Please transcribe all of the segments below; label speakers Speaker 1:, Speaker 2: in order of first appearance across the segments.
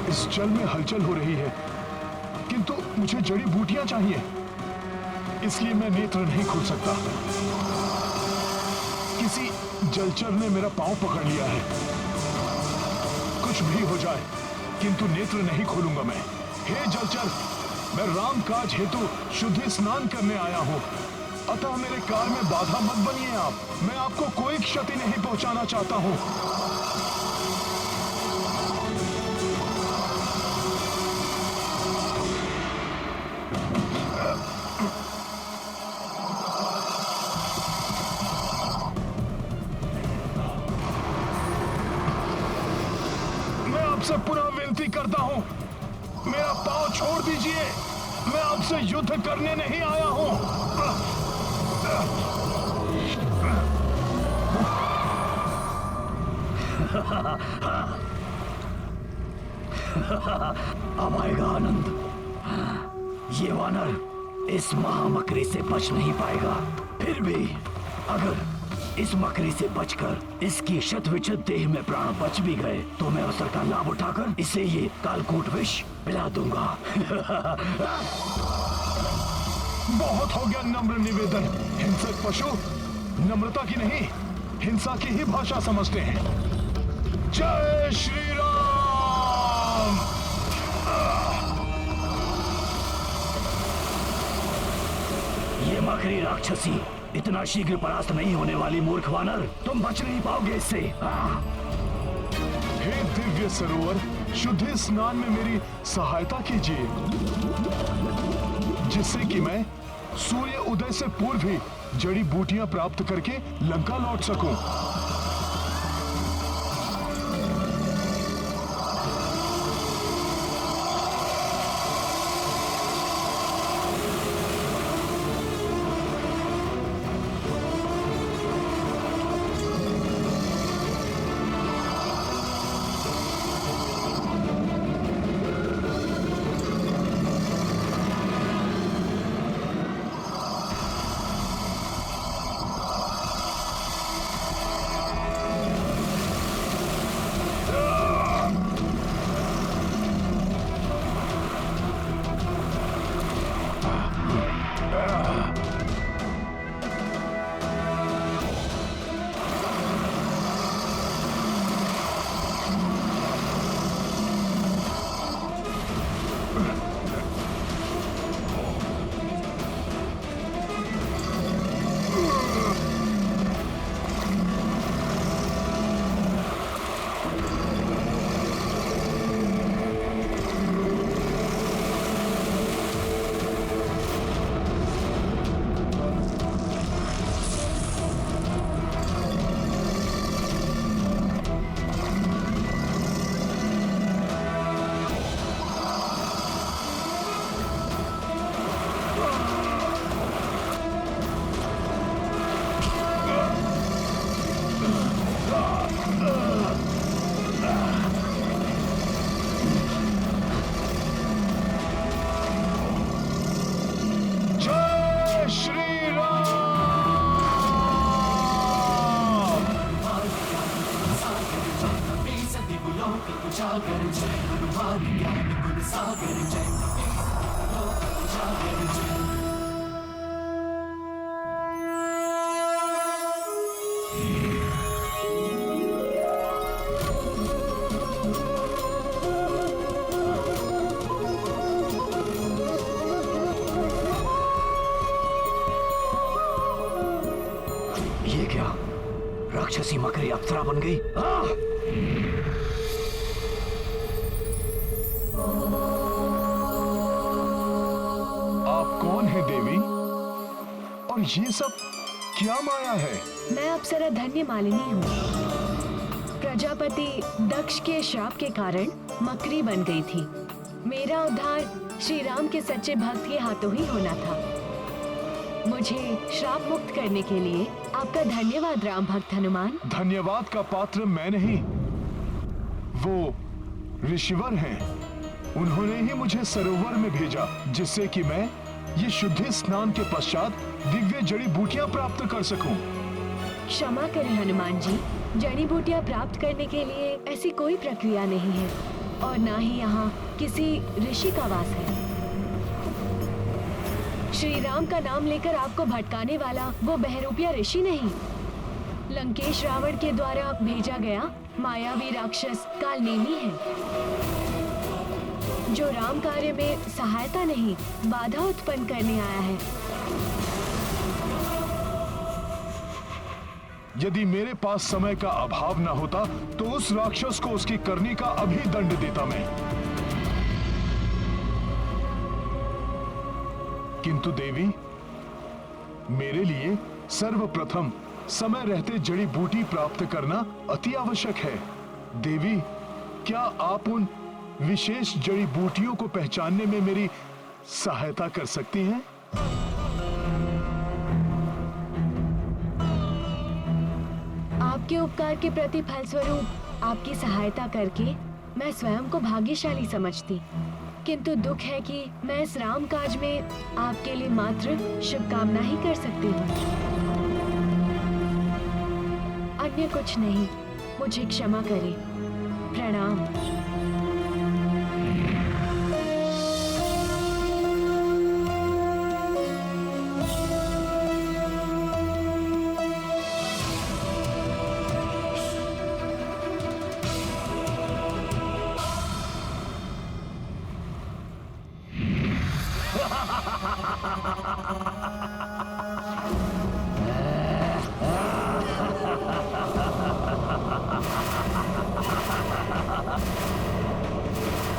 Speaker 1: इस जल में हलचल हो रही है, किंतु मुझे जड़ी बूटियां चाहिए, इसलिए मैं नेत्र नहीं खोल सकता। किसी जलचर ने मेरा पांव पकड़ लिया है। कुछ भी हो जाए, किंतु नेत्र नहीं खोलूंगा मैं। हे जलचर, मैं राम काज हेतु शुद्धि स्नान करने आया हूं, अतः मेरे कार्य में बाधा मत बनिए आप। मैं आपको कोई क्षति नहीं पहुंचाना चाहता हूं। मैं आपसे पुनः विनती करता हूं, मेरा पांव छोड़ दीजिए। मैं आपसे युद्ध करने नहीं आया हूं।
Speaker 2: अब आएगा आनंद। ये वानर इस महामकरी से बच नहीं पाएगा। फिर भी अगर इस मकरी से बचकर इसकी शतविच्छत देह में प्राण बच भी गए तो मैं अवसर का लाभ उठाकर इसे ये कालकूट विष पिला दूंगा।
Speaker 1: बहुत हो गया नम्र निवेदन। हिंसक पशु नम्रता की नहीं, हिंसा की ही भाषा समझते हैं। जय श्री राम।
Speaker 2: ये मकरी राक्षसी इतना शीघ्र परास्त नहीं होने वाली मूर्ख वानर, तुम बच नहीं पाओगे इससे।
Speaker 1: हे दिव्य सरोवर, शुद्धि स्नान में मेरी सहायता कीजिए, जिससे कि मैं सूर्य उदय से पूर्व ही जड़ी बूटियां प्राप्त करके लंका लौट सकूं।
Speaker 2: ये क्या, राक्षसी मकरी अप्सरा बन गई?
Speaker 1: आप कौन है देवी? और ये सब क्या माया है?
Speaker 3: मैं अप्सरा धन्य मालिनी हूँ। प्रजापति दक्ष के श्राप के कारण मकरी बन गई थी। मेरा उद्धार श्री राम के सच्चे भक्त के हाथों ही होना था। मुझे श्राप मुक्त करने के लिए आपका धन्यवाद राम भक्त हनुमान।
Speaker 1: धन्यवाद का पात्र मैं नहीं, वो ऋषिवर हैं। उन्होंने ही मुझे सरोवर में भेजा, जिससे कि मैं ये शुद्धि स्नान के पश्चात दिव्य जड़ी बूटियां प्राप्त कर सकूं।
Speaker 3: क्षमा करें हनुमान जी, जड़ी बूटियां प्राप्त करने के लिए ऐसी कोई प्रक्रिया नहीं है। और ना ही यहाँ किसी ऋषि का वास है। श्री राम का नाम लेकर आपको भटकाने वाला वो बहरूपिया ऋषि नहीं, लंकेश रावण के द्वारा भेजा गया मायावी राक्षस कालनेमी है, जो राम कार्य में सहायता नहीं बाधा उत्पन्न करने आया है।
Speaker 1: यदि मेरे पास समय का अभाव न होता तो उस राक्षस को उसकी करनी का अभी दंड देता मैं। किंतु देवी, मेरे लिए सर्वप्रथम समय रहते जड़ी बूटी प्राप्त करना अति आवश्यक है। देवी, क्या आप उन विशेष जड़ी बूटियों को पहचानने में मेरी सहायता कर सकती हैं?
Speaker 3: आपके उपकार के प्रति फलस्वरूप आपकी सहायता करके मैं स्वयं को भाग्यशाली समझती, किंतु दुख है कि मैं इस राम काज में आपके लिए मात्र शुभकामना ही कर सकती हूँ, अन्य कुछ नहीं। मुझे क्षमा करें। प्रणाम।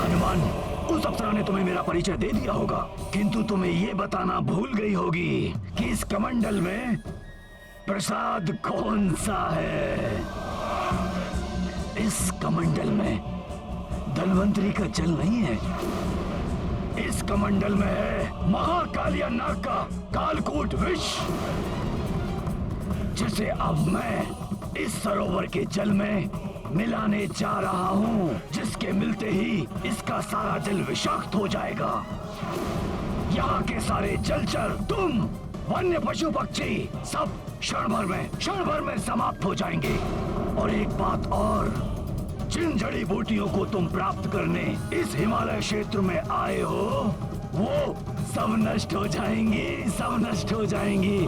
Speaker 2: हनुमान, उस अप्सरा ने तुम्हें मेरा परिचय दे दिया होगा, किंतु तुम्हें ये बताना भूल गई होगी कि इस कमंडल में प्रसाद कौन सा है। इस कमंडल में धन्वंतरी का जल नहीं है, इस कमंडल में है महाकालिया नाग का कालकूट विष, जिसे अब मैं इस सरोवर के जल में मिलाने जा रहा हूँ, जिसके मिलते ही इसका सारा जल विषाक्त हो जाएगा। यहाँ के सारे जलचर, तुम, वन्य पशु पक्षी सब क्षण भर में समाप्त हो जाएंगे। और एक बात और, जिन जड़ी बूटियों को तुम प्राप्त करने इस हिमालय क्षेत्र में आए हो, वो सब नष्ट हो जाएंगी, सब नष्ट हो जाएंगी।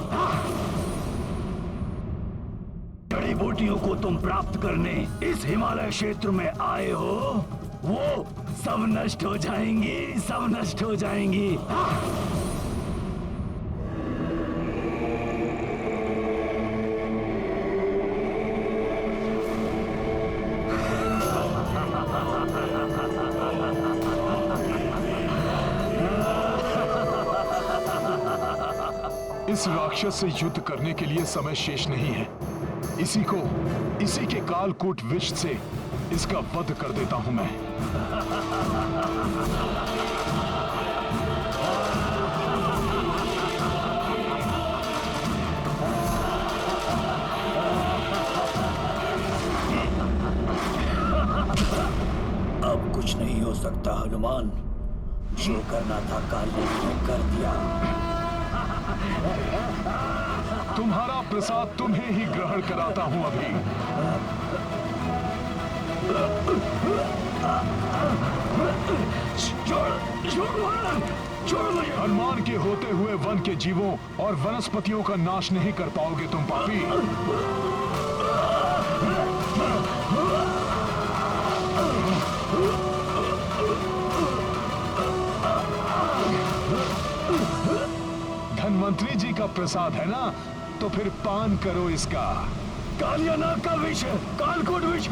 Speaker 2: जड़ी बूटियों को तुम प्राप्त करने इस हिमालय क्षेत्र में आए हो, वो सब नष्ट हो जाएंगी, सब नष्ट हो जाएंगी।
Speaker 1: इस राक्षस से युद्ध करने के लिए समय शेष नहीं है। इसी के कालकूट विष से इसका वध कर देता हूं मैं।
Speaker 2: अब कुछ नहीं हो सकता हनुमान, जो करना था कालनेमी ने कर दिया।
Speaker 1: तुम्हारा प्रसाद तुम्हें ही ग्रहण कराता हूं अभी। हनुमान के होते हुए वन के जीवों और वनस्पतियों का नाश नहीं कर पाओगे तुम पापी। धन्वंतरी जी का प्रसाद है ना, तो फिर पान करो इसका।
Speaker 2: कालिया नाग का विष, कालकूट विष।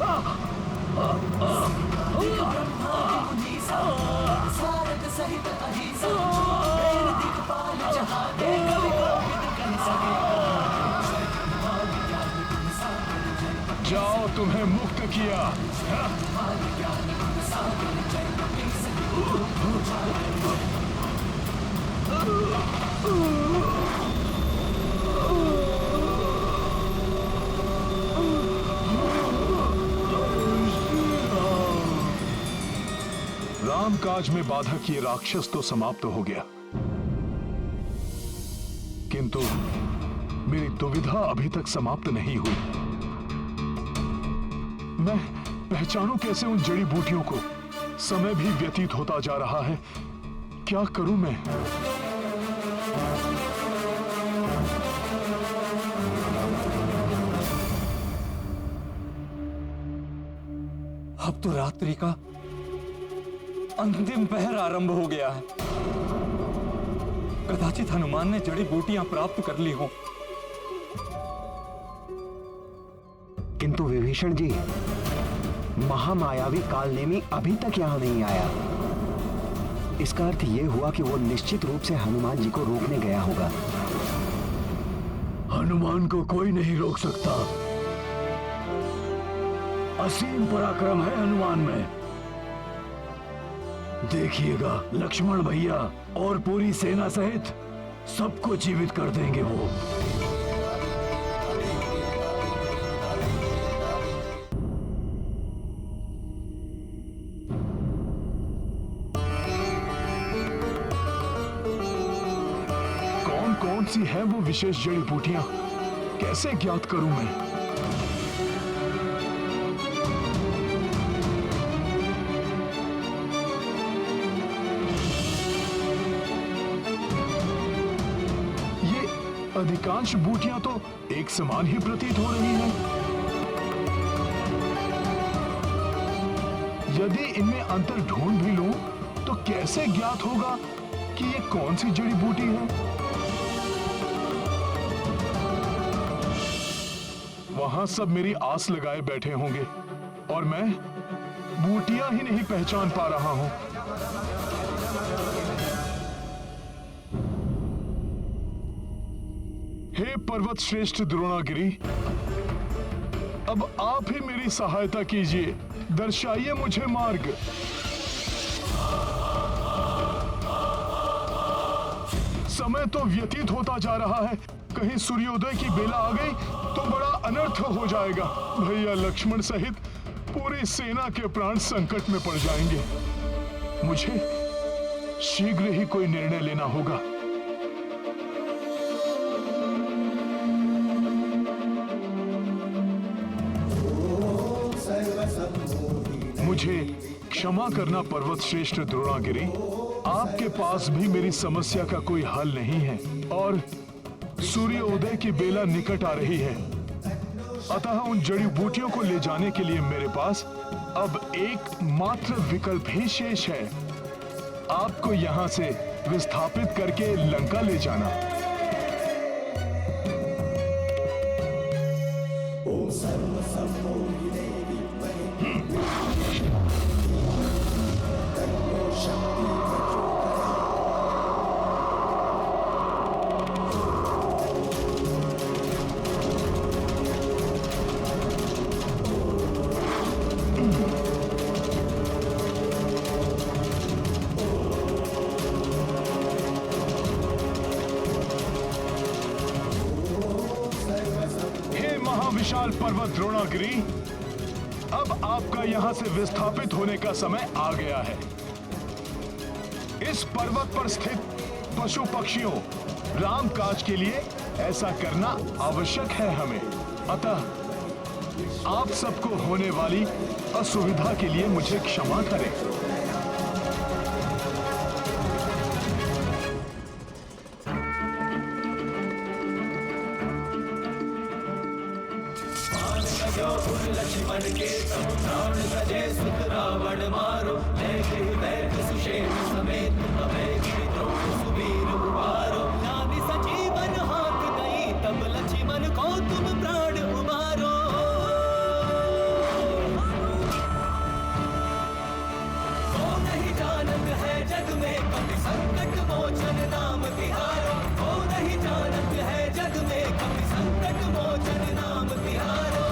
Speaker 1: जाओ, तुम्हें मुक्त किया। राम काज में बाधक ये राक्षस तो समाप्त हो गया, किंतु मेरी दुविधा अभी तक समाप्त नहीं हुई। मैं पहचानूं कैसे उन जड़ी बूटियों को? समय भी व्यतीत होता जा रहा है। क्या करूं मैं?
Speaker 4: अब तो रात्रि का अंतिम पहर आरंभ हो गया है। कदाचित हनुमान ने जड़ी बूटियां प्राप्त कर ली हो।
Speaker 5: किंतु विभीषण जी, महामायावी कालनेमी अभी तक यहां नहीं आया। इसका अर्थ यह हुआ कि वो निश्चित रूप से हनुमान जी को रोकने गया होगा।
Speaker 2: हनुमान को कोई नहीं रोक सकता। असीम पराक्रम है हनुमान में। देखिएगा, लक्ष्मण भैया और पूरी सेना सहित सबको जीवित कर देंगे वो।
Speaker 1: कौन सी है वो विशेष जड़ी बूटियां? कैसे ज्ञात करूं मैं? ये अधिकांश बूटियां तो एक समान ही प्रतीत हो रही हैं। यदि इनमें अंतर ढूंढ भी लूं तो कैसे ज्ञात होगा कि ये कौन सी जड़ी बूटी है? वहां सब मेरी आस लगाए बैठे होंगे और मैं बूटियां ही नहीं पहचान पा रहा हूं। हे पर्वत श्रेष्ठ द्रोणागिरी, अब आप ही मेरी सहायता कीजिए। दर्शाइए मुझे मार्ग। समय तो व्यतीत होता जा रहा है। कहीं सूर्योदय की बेला आ गई तो बड़ा अनर्थ हो जाएगा। भैया लक्ष्मण सहित पूरी सेना के प्राण संकट में पड़ जाएंगे। मुझे शीघ्र ही कोई निर्णय लेना होगा। मुझे क्षमा करना पर्वत श्रेष्ठ द्रोणागिरी, आपके पास भी मेरी समस्या का कोई हल नहीं है और सूर्योदय की बेला निकट आ रही है। अतः उन जड़ी बूटियों को ले जाने के लिए मेरे पास अब एक मात्र विकल्प ही शेष है। आपको यहां से विस्थापित करके लंका ले जाना। विशाल पर्वत द्रोणागिरी, अब आपका यहां से विस्थापित होने का समय आ गया है। इस पर्वत पर स्थित पशु पक्षियों राम काज के लिए ऐसा करना आवश्यक है हमें। अतः आप सबको होने वाली असुविधा के लिए मुझे क्षमा करें।
Speaker 6: लक्ष्मण के तब प्राण सजे सुत रावण मारो, बैठ सुषेण समेत अभय गिरिद्रोण सुवीर उबारो। नाभि सजीवन हाथ गई तब लक्ष्मण को तुम प्राण उबारो। को नहीं जानत है जग में कभी संकट मोचन नाम तिहारो। को नहीं जानत है जग में कभी संकट मोचन नाम तिहारो।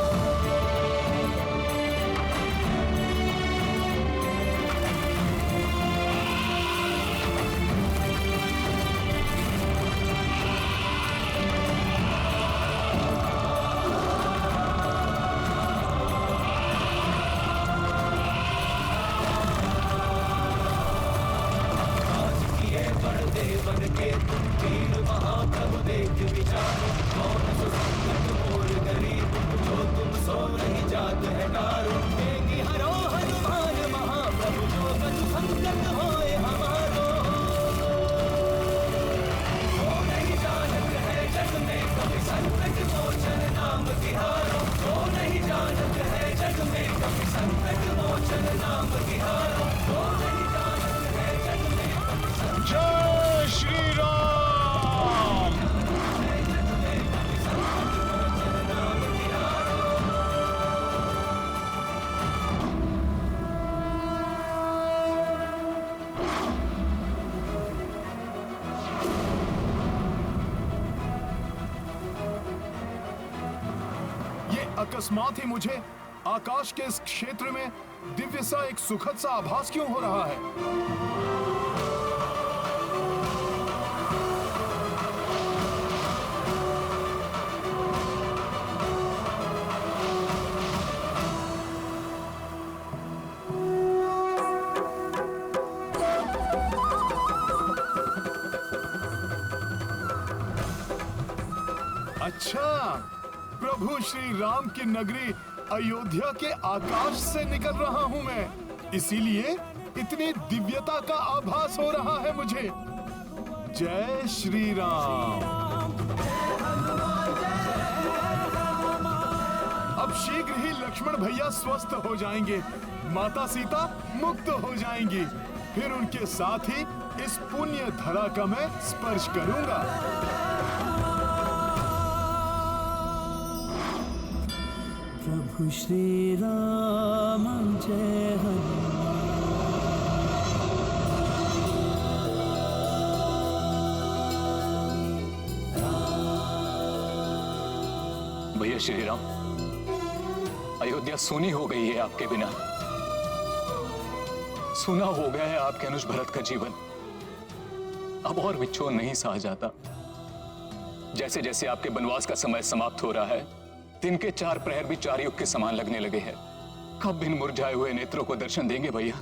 Speaker 1: अकस्मात ही मुझे आकाश के इस क्षेत्र में दिव्य सा एक सुखद सा आभास क्यों हो रहा है? अच्छा, प्रभु श्री राम की नगरी अयोध्या के आकाश से निकल रहा हूं मैं, इसीलिए इतनी दिव्यता का आभास हो रहा है मुझे। जय श्री राम। अब शीघ्र ही लक्ष्मण भैया स्वस्थ हो जाएंगे, माता सीता मुक्त हो जाएंगी, फिर उनके साथ ही इस पुण्य धरा का मैं स्पर्श करूंगा।
Speaker 6: प्रभु श्री राम जय हनुमान।
Speaker 4: भैया श्री राम, अयोध्या सूनी हो गई है आपके बिना। सूना हो गया है आपके अनुज भरत का जीवन। अब और विच्छोर नहीं सहा जाता। जैसे जैसे आपके वनवास का समय समाप्त हो रहा है, दिन के 4 प्रहर भी 4 युग के समान लगने लगे हैं। कब इन मुरझाए हुए नेत्रों को दर्शन देंगे भैया?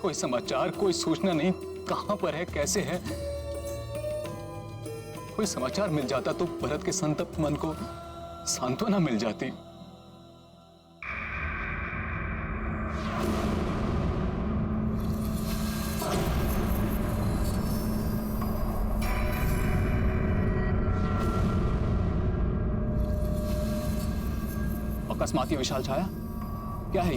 Speaker 4: कोई समाचार, कोई सूचना नहीं, कहां पर है, कैसे है? कोई समाचार मिल जाता तो भरत के संतप्त मन को सांत्वना मिल जाती। अकस्मात ये विशाल छाया क्या है?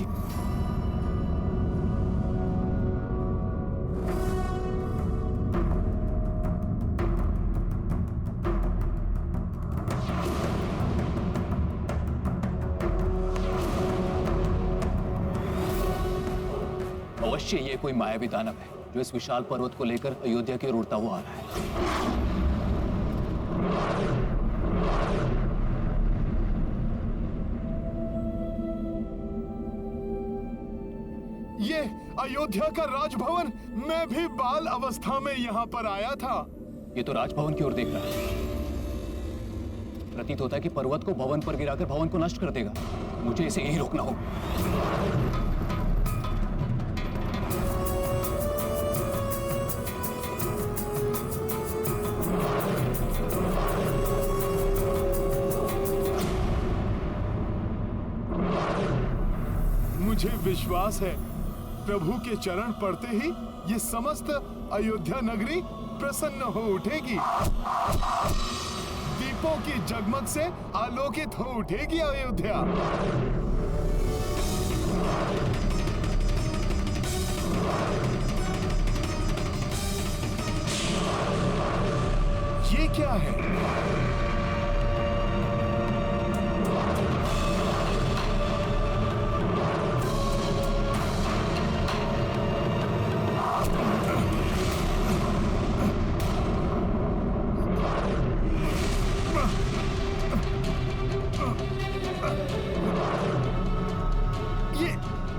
Speaker 4: अवश्य ये कोई मायावी दानव है जो इस विशाल पर्वत को लेकर अयोध्या की ओर उड़ता हुआ आ रहा है।
Speaker 1: ये अयोध्या का राजभवन, मैं भी बाल अवस्था में यहाँ पर आया था।
Speaker 4: ये तो राजभवन की ओर देख रहा है। प्रतीत होता है कि पर्वत को भवन पर गिराकर भवन को नष्ट कर देगा। मुझे इसे यहीं रोकना होगा।
Speaker 1: मुझे विश्वास है प्रभु के चरण पड़ते ही ये समस्त अयोध्या नगरी प्रसन्न हो उठेगी। दीपों की जगमग से आलोकित हो उठेगी अयोध्या। ये क्या है?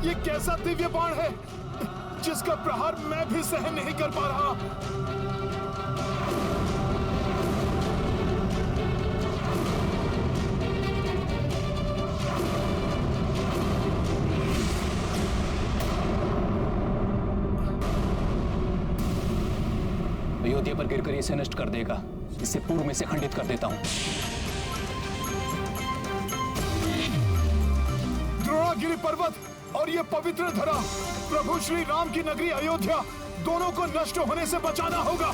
Speaker 1: ये कैसा दिव्य बाण है जिसका प्रहार मैं भी सहन नहीं कर पा रहा।
Speaker 4: अयोध्या पर गिरकर इसे नष्ट कर देगा। इसे पूर्व में से खंडित कर देता हूं।
Speaker 1: द्रोणागिरि पर्वत और ये पवित्र धरा, प्रभु श्री राम की नगरी अयोध्या, दोनों को नष्ट होने से बचाना होगा।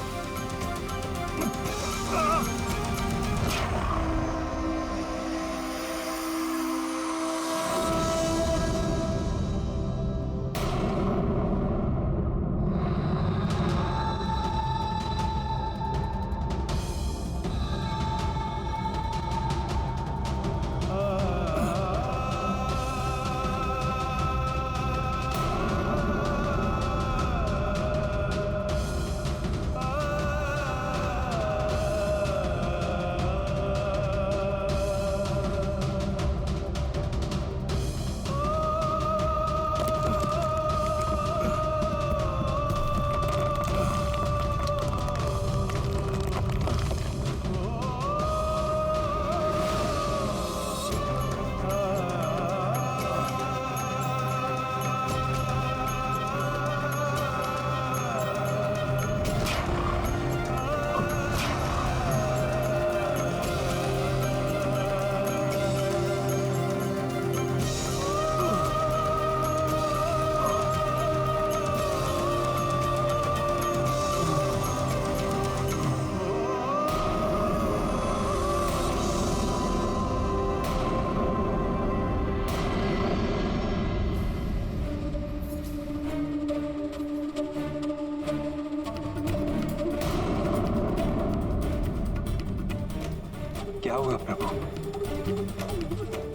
Speaker 7: प्रभु,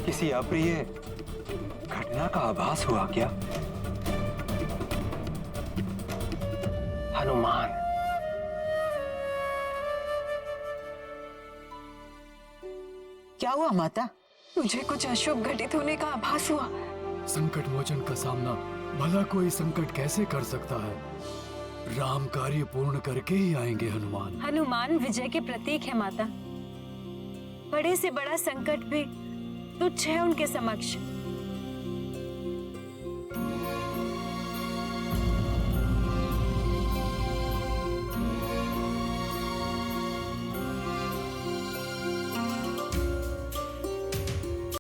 Speaker 7: किसी अप्रिय घटना का आभास हुआ क्या? हनुमान,
Speaker 8: क्या हुआ माता? मुझे कुछ अशुभ घटित होने का आभास हुआ।
Speaker 9: संकट मोचन का सामना भला कोई संकट कैसे कर सकता है? राम कार्य पूर्ण करके ही आएंगे हनुमान।
Speaker 3: हनुमान विजय के प्रतीक है माता। बड़े से बड़ा संकट भी तुच्छ है उनके समक्ष।